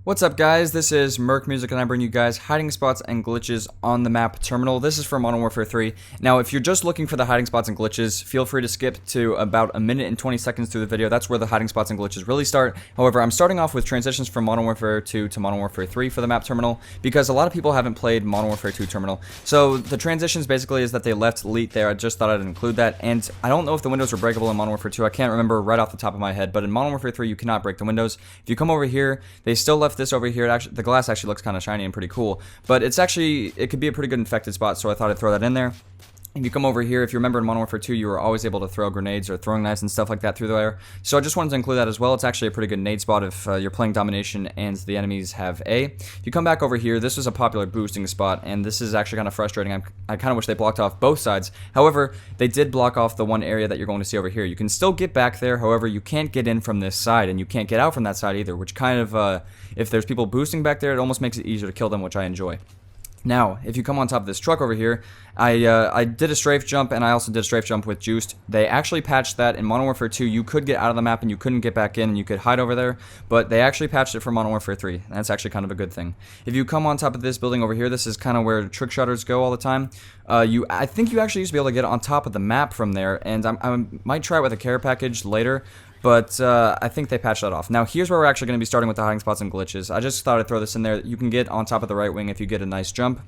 What's up guys, this is Merc Music and I bring you guys hiding spots and glitches on the map Terminal. This is for Modern Warfare 3. Now if you're just looking for the hiding spots and glitches, feel free to skip to about a minute and 20 seconds through the video. That's where the hiding spots and glitches really start. However, I'm starting off with transitions from Modern Warfare 2 to Modern Warfare 3 for the map Terminal because a lot of people haven't played Modern Warfare 2 Terminal. So the transitions basically is that they left Elite there. I just thought I'd include that, and I don't know if the windows were breakable in Modern Warfare 2. I can't remember right off the top of my head, but in Modern Warfare 3 you cannot break the windows. If you come over here, they still left this over here. The glass actually looks kind of shiny and pretty cool, but it could be a pretty good infected spot, so I thought I'd throw that in there. If you come over here, if you remember in Modern Warfare 2, you were always able to throw grenades or throwing knives and stuff like that through there. So I just wanted to include that as well. It's actually a pretty good nade spot if you're playing domination and the enemies have A. If you come back over here, this was a popular boosting spot, and this is actually kind of frustrating. I kind of wish they blocked off both sides. However, they did block off the one area that you're going to see over here. You can still get back there, however, you can't get in from this side, and you can't get out from that side either, which kind of, if there's people boosting back there, it almost makes it easier to kill them, which I enjoy. Now, if you come on top of this truck over here, I did a strafe jump, and I also did a strafe jump with Juiced. They actually patched that in Modern Warfare 2. You could get out of the map and you couldn't get back in, and you could hide over there, but they actually patched it for Modern Warfare 3. That's actually kind of a good thing. If you come on top of this building over here, this is kind of where trick shotters go all the time. I think you actually used to be able to get on top of the map from there, and I might try it with a care package later. But I think they patched that off. Now here's where we're actually going to be starting with the hiding spots and glitches. I just thought I'd throw this in there. You can get on top of the right wing if you get a nice jump.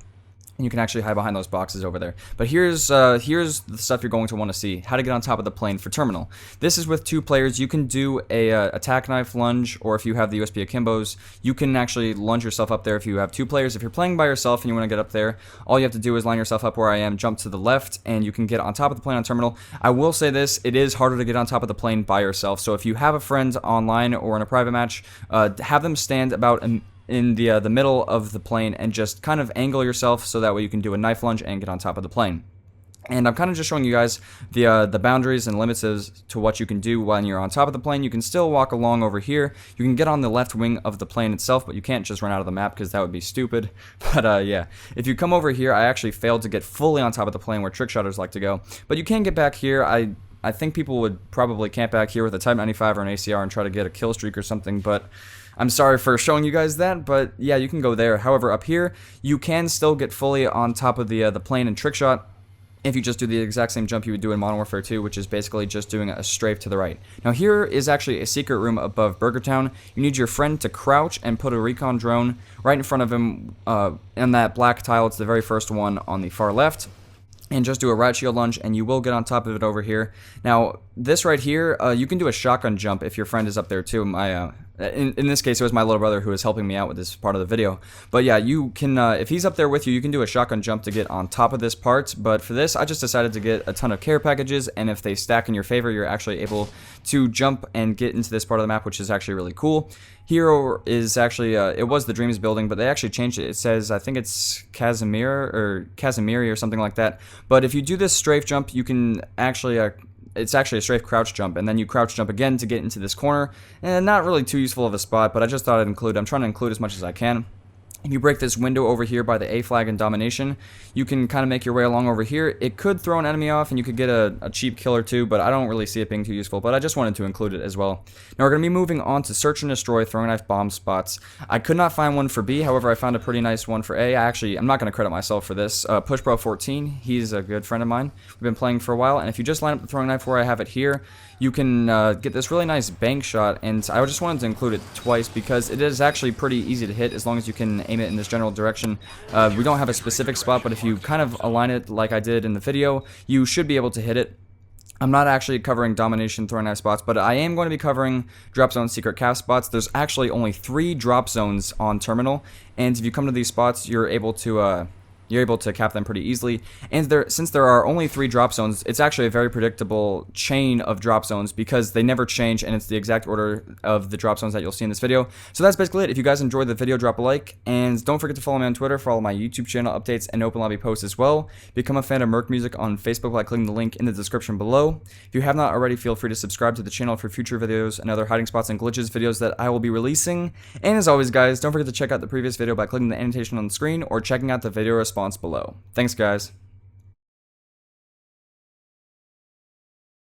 And you can actually hide behind those boxes over there. But here's the stuff you're going to want to see. How to get on top of the plane for Terminal. This is with 2 players. You can do a attack knife lunge, or if you have the USB akimbos, you can actually lunge yourself up there if you have 2 players. If you're playing by yourself and you want to get up there, all you have to do is line yourself up where I am, jump to the left, and you can get on top of the plane on Terminal. I will say this, it is harder to get on top of the plane by yourself. So if you have a friend online or in a private match, have them stand about in the middle of the plane and just kind of angle yourself so that way you can do a knife lunge and get on top of the plane. And I'm kind of just showing you guys the boundaries and limits as to what you can do when you're on top of the plane. You can still walk along over here. You can get on the left wing of the plane itself, but you can't just run out of the map because that would be stupid. But yeah, if you come over here, I actually failed to get fully on top of the plane where trick shotters like to go. But you can get back here. I think people would probably camp back here with a Type 95 or an ACR and try to get a kill streak or something, but I'm sorry for showing you guys that, but yeah, you can go there. However, up here, you can still get fully on top of the plane and trick shot if you just do the exact same jump you would do in Modern Warfare 2, which is basically just doing a strafe to the right. Now here is actually a secret room above Burger Town. You need your friend to crouch and put a recon drone right in front of him in that black tile. It's the very first one on the far left. And just do a right shield lunge, and you will get on top of it over here. Now, this right here, you can do a shotgun jump if your friend is up there too. In this case, it was my little brother who was helping me out with this part of the video. But yeah, you can, if he's up there with you, you can do a shotgun jump to get on top of this part. But for this, I just decided to get a ton of care packages, and if they stack in your favor, you're actually able to jump and get into this part of the map, which is actually really cool. Here is actually, it was the Dreams building, but they actually changed it. It says, I think it's Casimiri or something like that. But if you do this strafe jump, you can actually, it's actually a strafe crouch jump, and then you crouch jump again to get into this corner. And not really too useful of a spot, but I just thought I'd include. I'm trying to include as much as I can. If you break this window over here by the A flag in domination, you can kind of make your way along over here. It could throw an enemy off, and you could get a cheap kill or two, but I don't really see it being too useful, but I just wanted to include it as well. Now we're going to be moving on to search and destroy throwing knife bomb spots. I could not find one for B, however I found a pretty nice one for A. I'm not going to credit myself for this. PushBro14, he's a good friend of mine. We've been playing for a while, and if you just line up the throwing knife where I have it here, you can get this really nice bank shot, and I just wanted to include it twice because it is actually pretty easy to hit as long as you can aim it in this general direction. We don't have a specific spot, but if you kind of align it like I did in the video, you should be able to hit it. I'm not actually covering domination throwing knife spots, but I am going to be covering drop zone secret calf spots. There's actually only 3 drop zones on Terminal, and if you come to these spots, you're able to cap them pretty easily. And since there are only 3 drop zones, it's actually a very predictable chain of drop zones because they never change, and it's the exact order of the drop zones that you'll see in this video. So that's basically it. If you guys enjoyed the video, drop a like, and don't forget to follow me on Twitter for all my YouTube channel updates and open lobby posts as well. Become a fan of Merc Music on Facebook by clicking the link in the description below. If you have not already, feel free to subscribe to the channel for future videos and other hiding spots and glitches videos that I will be releasing. And as always, guys, don't forget to check out the previous video by clicking the annotation on the screen or checking out the video response below. Thanks, guys.